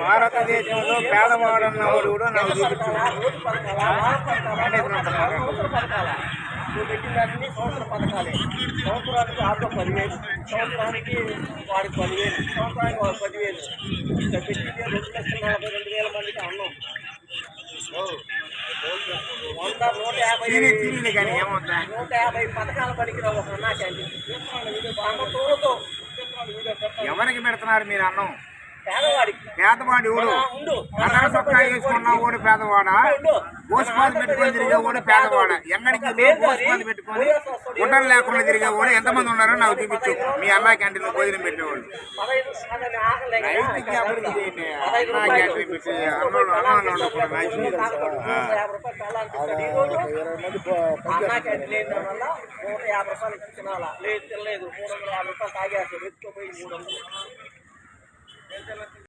భారతదేశంలో పేదవాడన్నవాడు కూడా నాకు చూపించు. నువ్వు పెట్టినన్ని సంవత్సర పథకాలే. సంవత్సరానికి ఆటో 10,000, సంవత్సరానికి వాడికి 10,000, సంవత్సరానికి వాడు 10,000. ఇంకా పెట్టితే 2,42,000 మందికి అన్నం. 150 పథకాల పనికిరావు ఒక అన్నా క్యాంటీన్. ఎవరికి పెడుతున్నారు మీరు అన్నం? పేదవాడికి. పేదవాడు ఊడు అందరూ చొక్కా వేసుకున్న ఊడు పేదవాడా? పోసుపాలు పెట్టుకొని తిరిగే ఊడు పేదవాడ? ఎక్కడికి పోసుపాలు పెట్టుకొని ఉండలు లేకుండా తిరిగే ఊడు ఎంతమంది ఉన్నారో నాకు చూపించు. మీ అన్నా క్యాంటీన్లో భోజనం పెట్టేవాళ్ళు. రైతుకి అభివృద్ధి చేయండి. అన్నా క్యాంటీన్ పెట్టి అన్నం ఉండకూడదు. అన్నా క్యాంటీన్ వేయడం వల్ల 150 రూపాయలు తినాలా? లేదు తినలేదు. 350 రూపాయలు తాగేస్తారు. ఎత్తుకుపోయి 300.